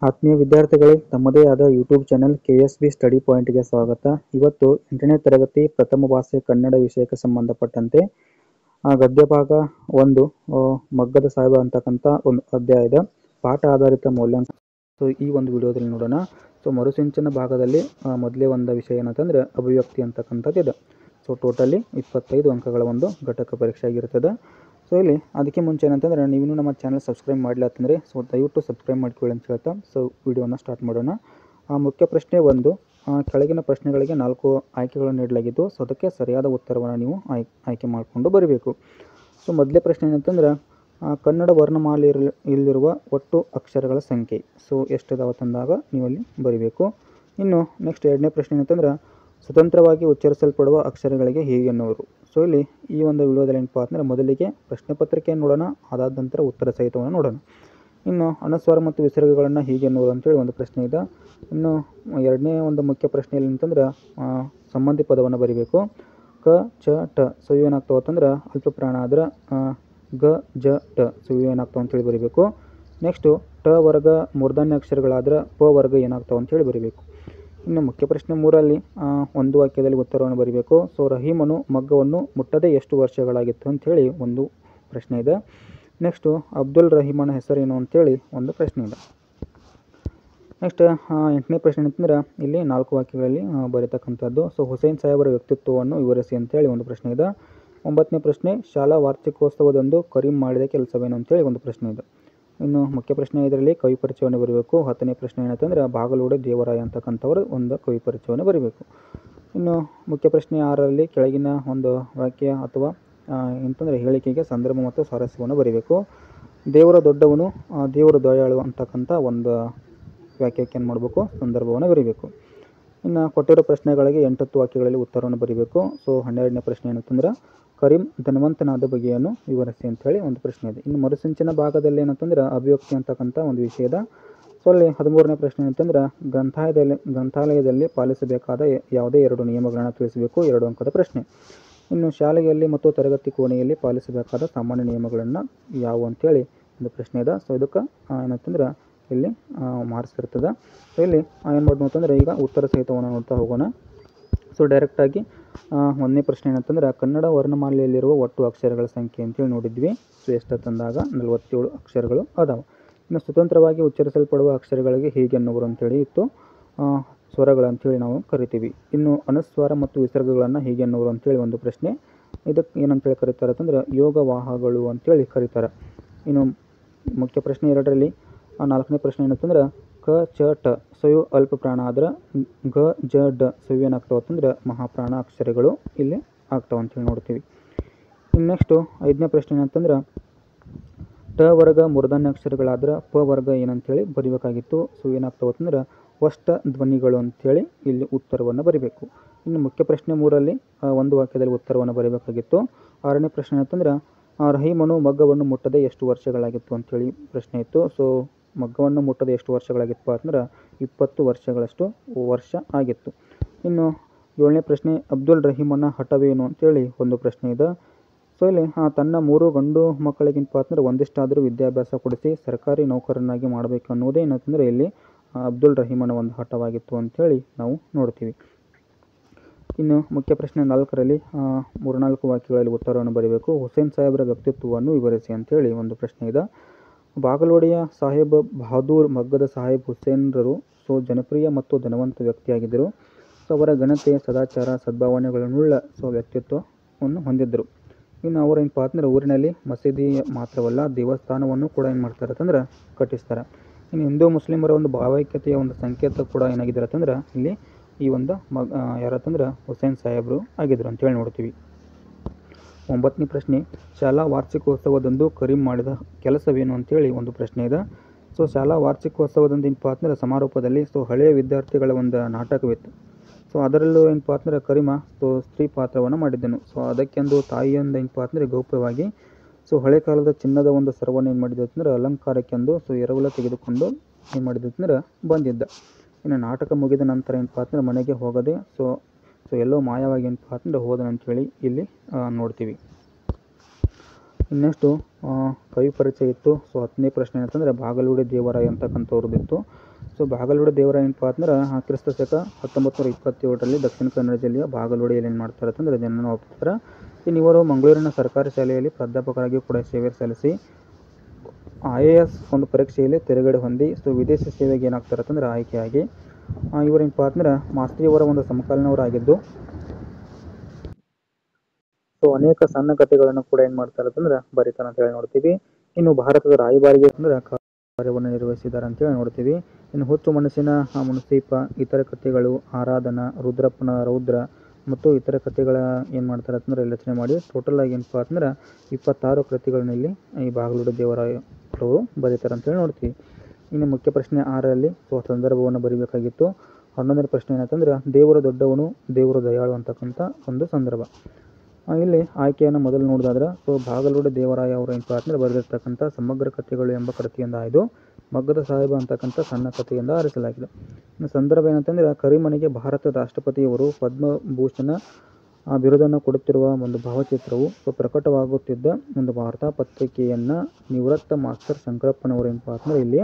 ಆತ್ಮೀಯ ವಿದ್ಯಾರ್ಥಿಗಳೇ, ತಮ್ಮದೇ ಆದ ಯೂಟ್ಯೂಬ್ ಚಾನೆಲ್ KSB ಸ್ಟಡಿ ಪಾಯಿಂಟ್ಗೆ ಸ್ವಾಗತ. ಇವತ್ತು 8ನೇ ತರಗತಿ ಪ್ರಥಮ ಭಾಷೆ ಕನ್ನಡ ವಿಷಯಕ್ಕೆ ಸಂಬಂಧಪಟ್ಟಂತೆ ಗದ್ಯ ಭಾಗ 1 ಮಗ್ಗದ ಸಾಹೇಬ ಅಂತಕ್ಕಂಥ ಒಂದು ಅಧ್ಯಾಯದ ಪಾಠ ಆಧಾರಿತ ಮೂಲ್ಯಾಂಕನ. ಸೊ ಈ ಒಂದು ವಿಡಿಯೋದಲ್ಲಿ ನೋಡೋಣ. ಸೊ ಮರುಸಿಂಚನ ಭಾಗದಲ್ಲಿ ಮೊದಲೇ ಒಂದು ವಿಷಯ ಏನಂತಂದರೆ ಅಭಿವ್ಯಕ್ತಿ ಅಂತಕ್ಕಂಥದ್ದಿದೆ. ಸೊ ಟೋಟಲಿ 25 ಅಂಕಗಳ ಒಂದು ಘಟಕ ಪರೀಕ್ಷೆ ಆಗಿರ್ತದೆ. ಸೊ ಇಲ್ಲಿ ಅದಕ್ಕೆ ಮುಂಚೆ ಏನಂತಂದರೆ ನೀವಿನ್ನೂ ನಮ್ಮ ಚಾನಲ್ ಸಬ್ಸ್ಕ್ರೈಬ್ ಮಾಡಲಿಲ್ಲ ಅಂತಂದರೆ ಸೊ ದಯವಿಟ್ಟು ಸಬ್ಸ್ಕ್ರೈಬ್ ಮಾಡ್ಕೊಳ್ಳಿ ಅಂತ ಹೇಳ್ತಾ ಸೊ ವಿಡಿಯೋನ ಸ್ಟಾರ್ಟ್ ಮಾಡೋಣ. ಮುಖ್ಯ ಪ್ರಶ್ನೆ 1, ಕೆಳಗಿನ ಪ್ರಶ್ನೆಗಳಿಗೆ 4 ಆಯ್ಕೆಗಳನ್ನು ನೀಡಲಾಗಿದ್ದು ಸೊ ಅದಕ್ಕೆ ಸರಿಯಾದ ಉತ್ತರವನ್ನು ನೀವು ಆಯ್ಕೆ ಮಾಡಿಕೊಂಡು ಬರೀಬೇಕು. ಸೊ ಮೊದಲೇ ಪ್ರಶ್ನೆ ಏನಂತಂದ್ರೆ ಕನ್ನಡ ವರ್ಣಮಾಲೆಯಲ್ಲಿರುವ ಒಟ್ಟು ಅಕ್ಷರಗಳ ಸಂಖ್ಯೆ ಸೊ ಎಷ್ಟಿದಾವೆ ತಂದಾಗ ನೀವು ಅಲ್ಲಿ ಬರೀಬೇಕು. ಇನ್ನು ನೆಕ್ಸ್ಟ್ 2ನೇ ಪ್ರಶ್ನೆ ಏನಂತಂದ್ರೆ ಸ್ವತಂತ್ರವಾಗಿ ಉಚ್ಚರಿಸಲ್ಪಡುವ ಅಕ್ಷರಗಳಿಗೆ ಹೀಗೆ ಎನ್ನುವರು. ಸೊ ಇಲ್ಲಿ ಈ ಒಂದು ವಿಡಿಯೋದಲ್ಲಿ ಏನಪ್ಪ ಅಂದರೆ ಮೊದಲಿಗೆ ಪ್ರಶ್ನೆ ಪತ್ರಿಕೆಯನ್ನು ನೋಡೋಣ, ಅದಾದ ನಂತರ ಉತ್ತರ ಸಹಿತವನ್ನು ನೋಡೋಣ. ಇನ್ನು ಅನುಸ್ವಾರ ಮತ್ತು ವಿಸರ್ಗಗಳನ್ನು ಹೀಗೆ ಎನ್ನುವರು ಅಂತೇಳಿ ಒಂದು ಪ್ರಶ್ನೆ ಇದೆ. ಇನ್ನು 2ನೇ ಒಂದು ಮುಖ್ಯ ಪ್ರಶ್ನೆಯಲ್ಲಿ ಅಂತಂದ್ರೆ ಸಂಬಂಧಿ ಪದವನ್ನು ಬರೀಬೇಕು. ಕ ಚ ಟ ಸೊ ಇವೇನಾಗ್ತಾವೆ ಅಂತಂದ್ರೆ ಅಲ್ಪ ಪ್ರಾಣ ಆದ್ರೆ ಗ ಜ ಟ ಸೊ ಇವೇನಾಗ್ತಾವೆ ಅಂತೇಳಿ ಬರೀಬೇಕು. ನೆಕ್ಸ್ಟು ಟ ವರ್ಗ ಮೂರ್ಧನ್ಯ ಅಕ್ಷರಗಳಾದ್ರೆ ಪ ವರ್ಗ ಏನಾಗ್ತಾವೆ ಅಂತೇಳಿ ಬರೀಬೇಕು. ಇನ್ನು ಮುಖ್ಯ ಪ್ರಶ್ನೆ 3ರಲ್ಲಿ ಒಂದು ವಾಕ್ಯದಲ್ಲಿ ಉತ್ತರವನ್ನು ಬರೀಬೇಕು. ಸೊ ರಹೀಮನು ಮಗ್ಗವನ್ನು ಮುಟ್ಟದೆ ಎಷ್ಟು ವರ್ಷಗಳಾಗಿತ್ತು ಅಂಥೇಳಿ ಒಂದು ಪ್ರಶ್ನೆ ಇದೆ. ನೆಕ್ಸ್ಟು ಅಬ್ದುಲ್ ರಹೀಮನ ಹೆಸರೇನು ಅಂತೇಳಿ ಒಂದು ಪ್ರಶ್ನೆ ಇದೆ. ನೆಕ್ಸ್ಟ್ 8ನೇ ಪ್ರಶ್ನೆ ಅಂತಂದ್ರೆ ಇಲ್ಲಿ 4 ವಾಕ್ಯಗಳಲ್ಲಿ ಬರೀತಕ್ಕಂಥದ್ದು. ಸೊ ಹುಸೇನ್ ಸಾಹೇಬರ ವ್ಯಕ್ತಿತ್ವವನ್ನು ವಿವರಿಸಿ ಅಂತೇಳಿ ಒಂದು ಪ್ರಶ್ನೆ ಇದೆ. 9ನೇ ಪ್ರಶ್ನೆ ಶಾಲಾ ವಾರ್ಷಿಕೋತ್ಸವದಂದು ಕರೀಂ ಮಾಡಿದ ಕೆಲಸವೇನು ಅಂತೇಳಿ ಒಂದು ಪ್ರಶ್ನೆ ಇದೆ. ಇನ್ನು ಮುಖ್ಯ ಪ್ರಶ್ನೆ 5ರಲ್ಲಿ ಕವಿ ಪರಿಚಯವನ್ನು ಬರೀಬೇಕು. 10ನೇ ಪ್ರಶ್ನೆ ಏನಂತಂದರೆ ಬಾಗಲೋಡೆ ದೇವರಾಯ ಅಂತಕ್ಕಂಥವರು ಒಂದು ಕವಿ ಪರಿಚಯವನ್ನು ಬರೀಬೇಕು. ಇನ್ನು ಮುಖ್ಯ ಪ್ರಶ್ನೆ 6ರಲ್ಲಿ ಕೆಳಗಿನ ಒಂದು ವಾಕ್ಯ ಅಥವಾ ಎಂತಂದರೆ ಹೇಳಿಕೆಗೆ ಸಂದರ್ಭ ಮತ್ತು ಸ್ವಾರಸ್ಯವನ್ನು ಬರೀಬೇಕು. ದೇವರ ದೊಡ್ಡವನು ದೇವರು ದಯಾಳು ಅಂತಕ್ಕಂಥ ಒಂದು ವಾಕ್ಯಕ್ಕೆ ಏನು ಮಾಡಬೇಕು, ಸಂದರ್ಭವನ್ನು ಬರೀಬೇಕು. ಇನ್ನು ಕೊಟ್ಟಿರೋ ಪ್ರಶ್ನೆಗಳಿಗೆ 8 ವಾಕ್ಯಗಳಲ್ಲಿ ಉತ್ತರವನ್ನು ಬರೀಬೇಕು. ಸೊ 12ನೇ ಪ್ರಶ್ನೆ ಏನಂತಂದ್ರೆ ಕರೀಂ ಧನವಂತನಾದ ಬಗೆಯನ್ನು ವಿವರಿಸಿ ಅಂಥೇಳಿ ಒಂದು ಪ್ರಶ್ನೆ ಇದೆ. ಇನ್ನು ಮರುಸಿಂಚನ ಭಾಗದಲ್ಲಿ ಏನಂತಂದ್ರೆ ಅಭಿವ್ಯಕ್ತಿ ಅಂತಕ್ಕಂಥ ಒಂದು ವಿಷಯದ. ಸೊ ಅಲ್ಲಿ 13ನೇ ಪ್ರಶ್ನೆ ಏನಂತಂದ್ರೆ ಗ್ರಂಥಾಲಯದಲ್ಲಿ ಪಾಲಿಸಬೇಕಾದ ಯಾವುದೇ 2 ನಿಯಮಗಳನ್ನು ತಿಳಿಸಬೇಕು, 2 ಅಂಕದ ಪ್ರಶ್ನೆ. ಇನ್ನು ಶಾಲೆಯಲ್ಲಿ ಮತ್ತು ತರಗತಿ ಕೋಣೆಯಲ್ಲಿ ಪಾಲಿಸಬೇಕಾದ ಸಾಮಾನ್ಯ ನಿಯಮಗಳನ್ನು ಯಾವುವು ಅಂತೇಳಿ ಒಂದು ಪ್ರಶ್ನೆ ಇದೆ. ಸೊ ಇದಕ್ಕೆ ಏನಂತಂದ್ರೆ ಇಲ್ಲಿ ಮಾರ್ಕ್ಸ್ ಇರ್ತದೆ. ಸೊ ಇಲ್ಲಿ ಏನು ಮಾಡೋದು ಅಂತಂದರೆ ಈಗ ಉತ್ತರ ಸಹಿತವನ್ನು ನೋಡ್ತಾ ಹೋಗೋಣ. ಸೊ ಡೈರೆಕ್ಟಾಗಿ 1ನೇ ಪ್ರಶ್ನೆ ಏನಂತಂದ್ರೆ ಕನ್ನಡ ವರ್ಣಮಾಲೆಯಲ್ಲಿರುವ ಒಟ್ಟು ಅಕ್ಷರಗಳ ಸಂಖ್ಯೆ ಅಂತೇಳಿ ನೋಡಿದ್ವಿ. ಸೊ ಎಷ್ಟು ತಂದಾಗ 47 ಅಕ್ಷರಗಳು ಅದಾವೆ. ಇನ್ನು ಸ್ವತಂತ್ರವಾಗಿ ಉಚ್ಚರಿಸಲ್ಪಡುವ ಅಕ್ಷರಗಳಿಗೆ ಹೀಗೆ ಎನ್ನುವರು ಅಂತೇಳಿ ಇತ್ತು, ಸ್ವರಗಳು ಅಂಥೇಳಿ ನಾವು ಕರಿತೀವಿ. ಇನ್ನು ಅನುಸ್ವಾರ ಮತ್ತು ವಿಸರ್ಗಗಳನ್ನು ಹೀಗೆ ಎನ್ನುವರು ಅಂತೇಳಿ ಒಂದು ಪ್ರಶ್ನೆ. ಇದಕ್ಕೆ ಏನಂತೇಳಿ ಕರೀತಾರೆ ಅಂತಂದ್ರೆ ಯೋಗವಾಹಗಳು ಅಂತೇಳಿ ಕರೀತಾರೆ. ಇನ್ನು ಮುಖ್ಯ ಪ್ರಶ್ನೆ 2ರಲ್ಲಿ 4ನೇ ಪ್ರಶ್ನೆ ಏನಂತಂದ್ರೆ ಕ ಚ ಟ ಸೊ ಇವು ಅಲ್ಪ ಪ್ರಾಣ ಆದ್ರೆ ಗ ಜ ಡ ಸೊ ಇವೇನಾಗ್ತಾವೆ ಅಂತಂದ್ರೆ ಮಹಾಪ್ರಾಣ ಅಕ್ಷರಗಳು ಇಲ್ಲಿ ಆಗ್ತಾವೆ ಅಂತೇಳಿ ನೋಡ್ತೀವಿ. ಇನ್ನು ನೆಕ್ಸ್ಟು 5ನೇ ಪ್ರಶ್ನೆ ಏನಂತಂದ್ರೆ ಟ ವರ್ಗ ಮೂರ್ಧನ್ಯ ಅಕ್ಷರಗಳಾದ್ರೆ ಪ ವರ್ಗ ಏನಂತೇಳಿ ಬರೀಬೇಕಾಗಿತ್ತು. ಸೊ ಏನಾಗ್ತಾವೆ ಅಂತಂದ್ರೆ ವಷ್ಟ ಧ್ವನಿಗಳು ಅಂಥೇಳಿ ಇಲ್ಲಿ ಉತ್ತರವನ್ನು ಬರೀಬೇಕು. ಇನ್ನು ಮುಖ್ಯ ಪ್ರಶ್ನೆ 3ರಲ್ಲಿ ಒಂದು ವಾಕ್ಯದಲ್ಲಿ ಉತ್ತರವನ್ನು ಬರೀಬೇಕಾಗಿತ್ತು. 6ನೇ ಪ್ರಶ್ನೆ ಅಂತಂದ್ರೆ ರಹೀಮನು ಮಗ್ಗವನ್ನು ಮುಟ್ಟದೆ ಎಷ್ಟು ವರ್ಷಗಳಾಗಿತ್ತು ಅಂಥೇಳಿ ಪ್ರಶ್ನೆ ಇತ್ತು. ಸೊ ಮಗ್ಗವನ್ನು ಮುಟ್ಟದೆ ಎಷ್ಟು ವರ್ಷಗಳಾಗಿತ್ತು ಅಂದ್ರೆ 20 ವರ್ಷಗಳಷ್ಟು ವರ್ಷ ಆಗಿತ್ತು. ಇನ್ನು 7ನೇ ಪ್ರಶ್ನೆ ಅಬ್ದುಲ್ ರಹೀಮನ ಹಠವೇನು ಅಂತೇಳಿ ಒಂದು ಪ್ರಶ್ನೆ ಇದೆ. ಸೊ ಇಲ್ಲಿ ತನ್ನ 3 ಗಂಡು ಮಕ್ಕಳಿಗಿಂತ ಅಂದ್ರೆ ಒಂದಿಷ್ಟಾದರೂ ವಿದ್ಯಾಭ್ಯಾಸ ಕೊಡಿಸಿ ಸರ್ಕಾರಿ ನೌಕರನಾಗಿ ಮಾಡಬೇಕು ಅನ್ನೋದೇ ಏನಂತಂದರೆ ಇಲ್ಲಿ ಅಬ್ದುಲ್ ರಹೀಮನ ಒಂದು ಹಠವಾಗಿತ್ತು ಅಂಥೇಳಿ ನಾವು ನೋಡ್ತೀವಿ. ಇನ್ನು ಮುಖ್ಯ ಪ್ರಶ್ನೆ 4ರಲ್ಲಿ 3-4 ವಾಕ್ಯಗಳಲ್ಲಿ ಉತ್ತರವನ್ನು ಬರೀಬೇಕು. ಹುಸೇನ್ ಸಾಹೇಬರ ವ್ಯಕ್ತಿತ್ವವನ್ನು ವಿವರಿಸಿ ಅಂತೇಳಿ ಒಂದು ಪ್ರಶ್ನೆ ಇದೆ. ಬಾಗಲೋಡಿಯ ಸಾಹೇಬ್ ಬಹದ್ದೂರ್ ಮಗ್ಗದ ಸಾಹೇಬ್ ಹುಸೇನ್ರರು ಸೊ ಜನಪ್ರಿಯ ಮತ್ತು ಧನವಂತ ವ್ಯಕ್ತಿಯಾಗಿದ್ದರು. ಸೊ ಅವರ ಘನತೆ, ಸದಾಚಾರ, ಸದ್ಭಾವನೆಗಳನ್ನುಳ್ಳ ಸೊ ವ್ಯಕ್ತಿತ್ವವನ್ನು ಹೊಂದಿದ್ದರು. ಇನ್ನು ಅವರ ಏನಪ್ಪ ಅಂತಂದ್ರೆ ಊರಿನಲ್ಲಿ ಮಸೀದಿ ಮಾತ್ರವಲ್ಲ ದೇವಸ್ಥಾನವನ್ನು ಕೂಡ ಏನು ಮಾಡ್ತಾರೆ ಅಂತಂದ್ರೆ ಕಟ್ಟಿಸ್ತಾರೆ. ಇನ್ನು ಹಿಂದೂ ಮುಸ್ಲಿಮರ ಒಂದು ಭಾವೈಕ್ಯತೆಯ ಒಂದು ಸಂಕೇತ ಕೂಡ ಏನಾಗಿದ್ದಾರೆ ಅಂತಂದ್ರೆ ಇಲ್ಲಿ ಈ ಒಂದು ಯಾರಂತಂದ್ರೆ ಹುಸೇನ್ ಸಾಹೇಬರು ಆಗಿದ್ರು ಅಂತೇಳಿ ನೋಡ್ತೀವಿ. 9ನೇ ಪ್ರಶ್ನೆ ಶಾಲಾ ವಾರ್ಷಿಕೋತ್ಸವದಂದು ಕರೀಂ ಮಾಡಿದ ಕೆಲಸವೇನು ಅಂತೇಳಿ ಒಂದು ಪ್ರಶ್ನೆ ಇದೆ. ಸೊ ಶಾಲಾ ವಾರ್ಷಿಕೋತ್ಸವದಂದು ಏನಪ್ಪ ಅಂತಂದ್ರೆ ಸಮಾರೋಪದಲ್ಲಿ ಸೊ ಹಳೆಯ ವಿದ್ಯಾರ್ಥಿಗಳ ಒಂದು ನಾಟಕವಿತ್ತು. ಸೊ ಅದರಲ್ಲೂ ಏನಪ್ಪ ಅಂತಂದ್ರೆ ಕರೀಮ ಸೊ ಸ್ತ್ರೀ ಪಾತ್ರವನ್ನು ಮಾಡಿದ್ದನು. ಸೊ ಅದಕ್ಕೆಂದು ತಾಯಿಯಿಂದ ಏನಪ್ಪ ಅಂತಂದರೆ ಗೌಪ್ಯವಾಗಿ ಸೊ ಹಳೆ ಕಾಲದ ಚಿನ್ನದ ಒಂದು ಸರವನ್ನು ಏನು ಮಾಡಿದ್ದು ಅಂತಂದ್ರೆ ಅಲಂಕಾರಕ್ಕೆಂದು ಸೊ ಎರವಲ ತೆಗೆದುಕೊಂಡು ಏನು ಮಾಡಿದ್ದು ಅಂತಂದ್ರೆ ಬಂದಿದ್ದ. ಇನ್ನು ನಾಟಕ ಮುಗಿದ ನಂತರ ಏನಪ್ಪ ಅಂತಂದ್ರೆ ಮನೆಗೆ ಹೋಗದೆ ಸೊ ಎಲ್ಲೋ ಮಾಯವಾಗಿ ಏನಪ್ಪ ಅಂತಂದ್ರೆ ಹೋದನಂತೇಳಿ ಇಲ್ಲಿ ನೋಡ್ತೀವಿ. ಇನ್ನೆಷ್ಟು ಕವಿ ಪರಿಚಯ ಇತ್ತು. ಸೊ 10ನೇ ಪ್ರಶ್ನೆ ಅಂತಂದರೆ ಬಾಗಲೋಡೆ ದೇವರಾಯ ಅಂತಕ್ಕಂಥವ್ರದ್ದಿತ್ತು. ಸೊ ಬಾಗಲವಾಡಿ ದೇವರ ಏನಪ್ಪ ಅಂದ್ರೆ ಕ್ರಿಸ್ತ ಶಕ 1927ರಲ್ಲಿ ದಕ್ಷಿಣ ಕನ್ನಡ ಜಿಲ್ಲೆಯ ಬಾಗಲವಾಡಿಯಲ್ಲಿ ಏನು ಮಾಡ್ತಾರೆ ಅಂತಂದರೆ ಜನನ ಒಪ್ಪಿರ್ತಾರೆ. ಇನ್ನು ಇವರು ಮಂಗಳೂರಿನ ಸರ್ಕಾರಿ ಶಾಲೆಯಲ್ಲಿ ಪ್ರಾಧ್ಯಾಪಕರಾಗಿ ಕೂಡ ಸೇವೆ ಸಲ್ಲಿಸಿ IAS ಒಂದು ಪರೀಕ್ಷೆಯಲ್ಲಿ ತೆರೆಗಡೆ ಹೊಂದಿ ಸೊ ವಿದೇಶಿ ಸೇವೆಗೆ ಏನಾಗ್ತಾರೆ ಅಂತಂದ್ರೆ ಆಯ್ಕೆಯಾಗಿ ಇವರೇನಪ್ಪ ಅಂದ್ರೆ ಮಾಸ್ತಿಯವರ ಒಂದು ಸಮಕಾಲೀನವರಾಗಿದ್ದು ಸೊ ಅನೇಕ ಸಣ್ಣ ಕಥೆಗಳನ್ನು ಕೂಡ ಏನು ಮಾಡ್ತಾರೆ ಅಂತಂದ್ರೆ ಬರೀತಾರೆ ಅಂತ ಹೇಳಿ ನೋಡ್ತೀವಿ. ಇನ್ನು ಭಾರತದ ರಾಯಭಾರಿಗೆ ಅಂದ್ರೆ ಕಾರ್ಯವನ್ನು ನಿರ್ವಹಿಸಿದ್ದಾರೆ ಅಂತೇಳಿ ನೋಡ್ತೀವಿ. ಇನ್ನು ಹುಚ್ಚು ಮನಸ್ಸಿನ ಮುನ್ಸೀಪ, ಇತರ ಕಥೆಗಳು, ಆರಾಧನಾ, ರುದ್ರಪ್ಪನ ರೌದ್ರ ಮತ್ತು ಇತರ ಕಥೆಗಳ ಏನು ಮಾಡ್ತಾರೆ ಅಂತಂದ್ರೆ ರಚನೆ ಮಾಡಿ ಟೋಟಲ್ ಆಗಿ ಏನಪ್ಪ ಅಂದ್ರೆ 26 ಕೃತಿಗಳನ್ನ ಇಲ್ಲಿ ಈ ಬಾಗಲವಾಡಿ ದೇವರಾಯರವರು ಬರೀತಾರೆ ಅಂತೇಳಿ ನೋಡ್ತೀವಿ. ಇನ್ನು ಮುಖ್ಯ ಪ್ರಶ್ನೆ 6ರಲ್ಲಿ ಸೊ ಸಂದರ್ಭವನ್ನು ಬರೀಬೇಕಾಗಿತ್ತು. 11ನೇ ಪ್ರಶ್ನೆ ಏನಂತಂದ್ರೆ ದೇವರು ದೊಡ್ಡವನು, ದೇವರು ದಯಾಳು ಅಂತಕ್ಕಂಥ ಒಂದು ಸಂದರ್ಭ. ಇಲ್ಲಿ ಆಯ್ಕೆಯನ್ನು ಮೊದಲು ನೋಡಿದಾದ್ರೆ ಸೊ ಬಾಗಲವಾಡಿ ದೇವರಾಯ ಅವರು ಏನಪ್ಪ ಅಂದರೆ ಬರೆದಿರ್ತಕ್ಕಂಥ ಸಮಗ್ರ ಕಥೆಗಳು ಎಂಬ ಕೃತಿಯಿಂದ ಆಯ್ದು ಮಗ್ಗದ ಸಾಹೇಬ ಅಂತಕ್ಕಂಥ ಸಣ್ಣ ಕಥೆಯಿಂದ ಆರಿಸಲಾಗಿದೆ. ಇನ್ನು ಸಂದರ್ಭ ಏನಂತಂದರೆ ಕರಿಮನಿಗೆ ಭಾರತದ ರಾಷ್ಟ್ರಪತಿಯವರು ಪದ್ಮಭೂಷಣ ಬಿರುದನ್ನು ಕೊಡುತ್ತಿರುವ ಒಂದು ಭಾವಚಿತ್ರವು ಸೊ ಪ್ರಕಟವಾಗುತ್ತಿದ್ದ ಒಂದು ವಾರ್ತಾಪತ್ರಿಕೆಯನ್ನು ನಿವೃತ್ತ ಮಾಸ್ಟರ್ ಶಂಕರಪ್ಪನವರು ಏನಪ್ಪ ಅಂದರೆ ಇಲ್ಲಿ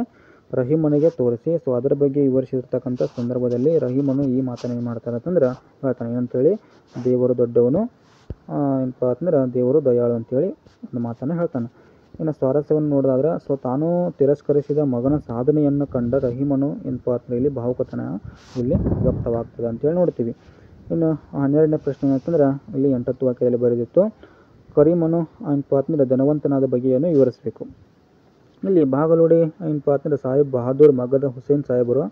ರಹೀಮನಿಗೆ ತೋರಿಸಿ ಸೊ ಅದರ ಬಗ್ಗೆ ವಿವರಿಸಿರ್ತಕ್ಕಂಥ ಸಂದರ್ಭದಲ್ಲಿ ರಹೀಮನು ಈ ಮಾತನ್ನು ಏನು ಮಾಡ್ತಾರೆ ಅಂತಂದ್ರೆ ಹೇಳ್ತಾನೆ ಏನಂತೇಳಿ, ದೇವರು ದೊಡ್ಡವನು ಏನಪ್ಪ ಅಂದ್ರೆ ದೇವರು ದಯಾಳು ಅಂತೇಳಿ ಒಂದು ಮಾತನ್ನು ಹೇಳ್ತಾನೆ. ಇನ್ನು ಸ್ವಾರಸ್ಯವನ್ನು ನೋಡಿದಾದ್ರೆ ಸೊ ತಾನು ತಿರಸ್ಕರಿಸಿದ ಮಗನ ಸಾಧನೆಯನ್ನು ಕಂಡ ರಹೀಮನು ಏನಪ್ಪ ಅಂದ್ರೆ ಇಲ್ಲಿ ಭಾವುಕತನ ಇಲ್ಲಿ ವ್ಯಕ್ತವಾಗ್ತದೆ ಅಂತೇಳಿ ನೋಡ್ತೀವಿ. ಇನ್ನು 12ನೇ ಪ್ರಶ್ನೆ ಏನಂತಂದ್ರೆ ಇಲ್ಲಿ 8 ವಾಕ್ಯದಲ್ಲಿ ಬರೆದಿತ್ತು, ಕರೀಮನು ಏನಪ್ಪ ಅಂದ್ರೆ ಧನವಂತನಾದ ಬಗೆಯನ್ನು ವಿವರಿಸಬೇಕು. ಇಲ್ಲಿ ಬಾಗಲವಾಡಿ ಏನಪ್ಪ ಅಂದ್ರೆ ಸಾಹೇಬ್ ಬಹಾದೂರ್ ಮಗದ ಹುಸೇನ್ ಸಾಹೇಬರು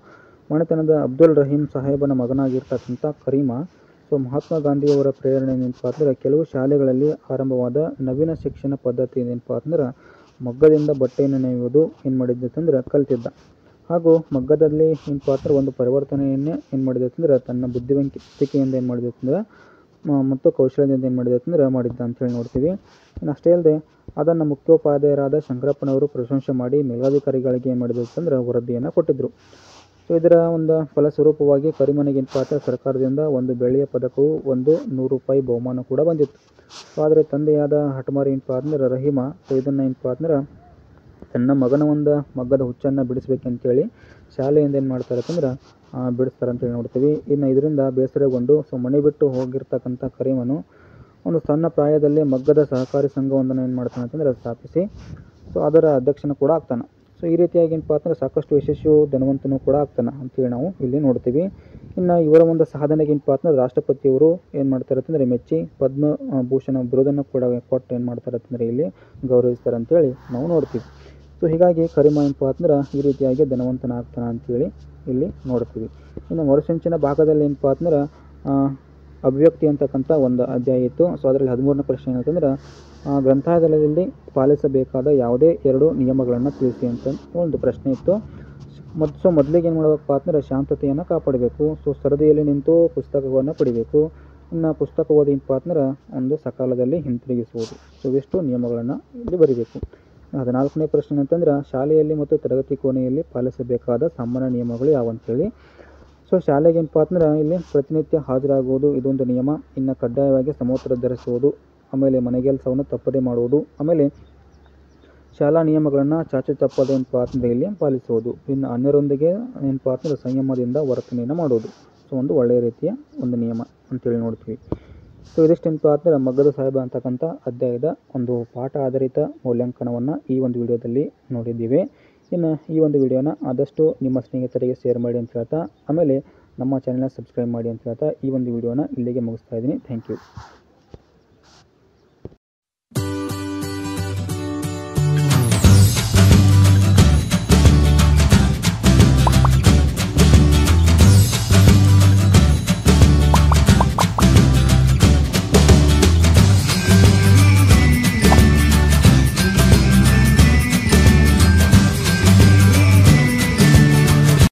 ಮನೆತನದ ಅಬ್ದುಲ್ ರಹೀಂ ಸಾಹೇಬನ ಮಗನಾಗಿರ್ತಕ್ಕಂಥ ಕರೀಮ ಸೊ ಮಹಾತ್ಮ ಗಾಂಧಿಯವರ ಪ್ರೇರಣೆ ಏನಪ್ಪ ಅಂದ್ರೆ ಕೆಲವು ಶಾಲೆಗಳಲ್ಲಿ ಆರಂಭವಾದ ನವೀನ ಶಿಕ್ಷಣ ಪದ್ಧತಿ ಏನಪ್ಪ ಅಂದ್ರೆ ಮಗ್ಗದಿಂದ ಬಟ್ಟೆಯನ್ನು ನೇಯುವುದು ಏನು ಮಾಡಿದ್ದೆಂದ್ರೆ ಕಲ್ತಿದ್ದ. ಹಾಗೂ ಮಗ್ಗದಲ್ಲಿ ಏನಪ್ಪ ಅಂದ್ರೆ ಒಂದು ಪರಿವರ್ತನೆಯನ್ನೇ ಏನು ಮಾಡಿದೆಂದ್ರೆ ತನ್ನ ಬುದ್ಧಿವಂತಿಕೆಯಿಂದ ಏನು ಮಾಡಿದೆಂದ್ರೆ ಮತ್ತು ಕೌಶಲ್ಯದಿಂದ ಏನು ಮಾಡಿದೆಂದ್ರೆ ಮಾಡಿದ್ದ ಅಂತೇಳಿ ನೋಡ್ತೀವಿ. ಇನ್ನು ಅಷ್ಟೇ ಅಲ್ಲದೆ ಅದನ್ನು ಮುಖ್ಯೋಪಾಧ್ಯಾಯರಾದ ಶಂಕರಪ್ಪನವರು ಪ್ರಶಂಸೆ ಮಾಡಿ ಮೇಲಾಧಿಕಾರಿಗಳಿಗೆ ಏನು ಮಾಡಿದೆಂದ್ರೆ ವರದಿಯನ್ನು ಕೊಟ್ಟಿದ್ದರು. ಸೊ ಇದರ ಒಂದು ಫಲಸ್ವರೂಪವಾಗಿ ಕರಿಮನಿಗೆ ಏನಪ್ಪ ಅಂದ್ರೆ ಸರ್ಕಾರದಿಂದ ಒಂದು ಬೆಳ್ಳಿಯ ಪದಕವು, ಒಂದು 100 ರೂಪಾಯಿ ಬಹುಮಾನ ಕೂಡ ಬಂದಿತ್ತು. ಸೊ ಆದರೆ ತಂದೆಯಾದ ಹಠಮಾರಿ ಏನಪ್ಪ ಅಂದ್ರೆ ರಹೀಮ ಸೊ ಇದನ್ನು ಏನಪ್ಪ ಅಂದ್ರೆ ತನ್ನ ಮಗನ ಒಂದು ಮಗ್ಗದ ಹುಚ್ಚನ್ನು ಬಿಡಿಸ್ಬೇಕಂತೇಳಿ ಶಾಲೆಯಿಂದ ಏನು ಮಾಡ್ತಾರೆ ಅಂತಂದ್ರೆ ಬಿಡಿಸ್ತಾರೆ ಅಂತೇಳಿ ನೋಡ್ತೀವಿ. ಇನ್ನು ಇದರಿಂದ ಬೇಸರಗೊಂಡು ಸೊ ಮನೆ ಬಿಟ್ಟು ಹೋಗಿರ್ತಕ್ಕಂಥ ಕರೀಮನು ಒಂದು ಸಣ್ಣ ಪ್ರಾಯದಲ್ಲಿ ಮಗ್ಗದ ಸಹಕಾರಿ ಸಂಘವೊಂದನ್ನು ಏನು ಮಾಡ್ತಾನೆ ಅಂತಂದ್ರೆ ಸ್ಥಾಪಿಸಿ ಸೊ ಅದರ ಅಧ್ಯಕ್ಷನ ಕೂಡ ಆಗ್ತಾನೆ. ಸೊ ಈ ರೀತಿಯಾಗಿ ಏನಪ್ಪ ಅಂದ್ರೆ ಸಾಕಷ್ಟು ಯಶಸ್ಸು ಧನವಂತನೂ ಕೂಡ ಆಗ್ತಾನೆ ಅಂತೇಳಿ ನಾವು ಇಲ್ಲಿ ನೋಡ್ತೀವಿ. ಇನ್ನು ಇವರ ಒಂದು ಸಾಧನೆಗೆ ಏನಪ್ಪ ಅಂದ್ರೆ ರಾಷ್ಟ್ರಪತಿಯವರು ಏನು ಮಾಡ್ತಾರೆ ಅಂತಂದರೆ ಮೆಚ್ಚಿ ಪದ್ಮಭೂಷಣ ಬಿರುದನ್ನು ಕೂಡ ಕೊಟ್ಟು ಏನು ಮಾಡ್ತಾರೆ ಅಂತಂದರೆ ಇಲ್ಲಿ ಗೌರವಿಸ್ತಾರೆ ಅಂತೇಳಿ ನಾವು ನೋಡ್ತೀವಿ. ಸೊ ಹೀಗಾಗಿ ಕರೀಮ ಏನಪ್ಪ ಅಂದ್ರೆ ಈ ರೀತಿಯಾಗಿ ಧನವಂತನ ಆಗ್ತಾನೆ ಅಂತೇಳಿ ಇಲ್ಲಿ ನೋಡ್ತೀವಿ. ಇನ್ನು ಮರುಸಂಚಿನ ಭಾಗದಲ್ಲಿ ಏನಪ್ಪ ಅಂದ್ರೆ ಅಭಿವ್ಯಕ್ತಿ ಅಂತಕ್ಕಂಥ ಒಂದು ಅಧ್ಯಾಯ ಇತ್ತು. ಸೊ ಅದರಲ್ಲಿ 13ನೇ ಪ್ರಶ್ನೆ ಏನಂತಂದ್ರೆ ಗ್ರಂಥಾಲಯದಲ್ಲಿ ಪಾಲಿಸಬೇಕಾದ ಯಾವುದೇ 2 ನಿಯಮಗಳನ್ನು ತಿಳಿಸಿ ಅಂತ ಒಂದು ಪ್ರಶ್ನೆ ಇತ್ತು. ಸೊ ಮೊದಲಿಗೆ ಏನು ಮಾಡಬೇಕಪ್ಪ ಅಂದ್ರೆ ಶಾಂತತೆಯನ್ನು ಕಾಪಾಡಬೇಕು. ಸೊ ಸರದಿಯಲ್ಲಿ ನಿಂತು ಪುಸ್ತಕವನ್ನು ಪಡಿಬೇಕು. ಇನ್ನು ಪುಸ್ತಕ ಓದಿ ಏನಪ್ಪ ಅಂದ್ರೆ ಒಂದು ಸಕಾಲದಲ್ಲಿ ಹಿಂತಿರುಗಿಸುವುದು. ಸೊ ಇವೆಷ್ಟು ನಿಯಮಗಳನ್ನು ಇಲ್ಲಿ ಬರೀಬೇಕು. 14ನೇ ಪ್ರಶ್ನೆ ಅಂತಂದ್ರೆ ಶಾಲೆಯಲ್ಲಿ ಮತ್ತು ತರಗತಿ ಕೋಣೆಯಲ್ಲಿ ಪಾಲಿಸಬೇಕಾದ ಸಾಮಾನ್ಯ ನಿಯಮಗಳು ಯಾವಂತೇಳಿ. ಸೊ ಶಾಲೆಗೆ ಏನಪ್ಪ ಅಂದ್ರೆ ಇಲ್ಲಿ ಪ್ರತಿನಿತ್ಯ ಹಾಜರಾಗುವುದು ಇದೊಂದು ನಿಯಮ. ಇನ್ನು ಕಡ್ಡಾಯವಾಗಿ ಸಮವಸ್ತ್ರ ಧರಿಸುವುದು, ಆಮೇಲೆ ಮನೆಗೆಲಸವನ್ನು ತಪ್ಪದೇ ಮಾಡುವುದು, ಆಮೇಲೆ ಶಾಲಾ ನಿಯಮಗಳನ್ನು ಚಾಚು ತಪ್ಪದೆ ಏನಪ್ಪ ಅಂದ್ರೆ ಇಲ್ಲಿ ಪಾಲಿಸುವುದು. ಇನ್ನು ಅನ್ಯರೊಂದಿಗೆ ಏನಪ್ಪ ಅಂದ್ರೆ ಸಂಯಮದಿಂದ ವರ್ತನೆಯನ್ನು ಮಾಡುವುದು. ಸೊ ಒಂದು ಒಳ್ಳೆಯ ರೀತಿಯ ಒಂದು ನಿಯಮ ಅಂತೇಳಿ ನೋಡ್ತೀವಿ. ಸೊ ಇದಿಷ್ಟೇನಪ್ಪ ಅಂದ್ರೆ ಮಗ್ಗದ ಸಾಹೇಬ ಅಂತಕ್ಕಂಥ ಅಧ್ಯಾಯದ ಒಂದು ಪಾಠ ಆಧಾರಿತ ಮೌಲ್ಯಾಂಕನವನ್ನು ಈ ಒಂದು ವಿಡಿಯೋದಲ್ಲಿ ನೋಡಿದ್ದೀವಿ. ಇನ್ನು ಈ ಒಂದು ವಿಡಿಯೋನ ಆದಷ್ಟು ನಿಮ್ಮ ಸ್ನೇಹಿತರಿಗೆ ಶೇರ್ ಮಾಡಿ ಅಂತ ಹೇಳ್ತಾ, ಆಮೇಲೆ ನಮ್ಮ ಚಾನೆಲ್ನ ಸಬ್ಸ್ಕ್ರೈಬ್ ಮಾಡಿ ಅಂತ ಹೇಳ್ತಾ ಈ ಒಂದು ವಿಡಿಯೋನ ಇಲ್ಲಿಗೆ ಮುಗಿಸ್ತಾ ಇದ್ದೀನಿ. Thank you.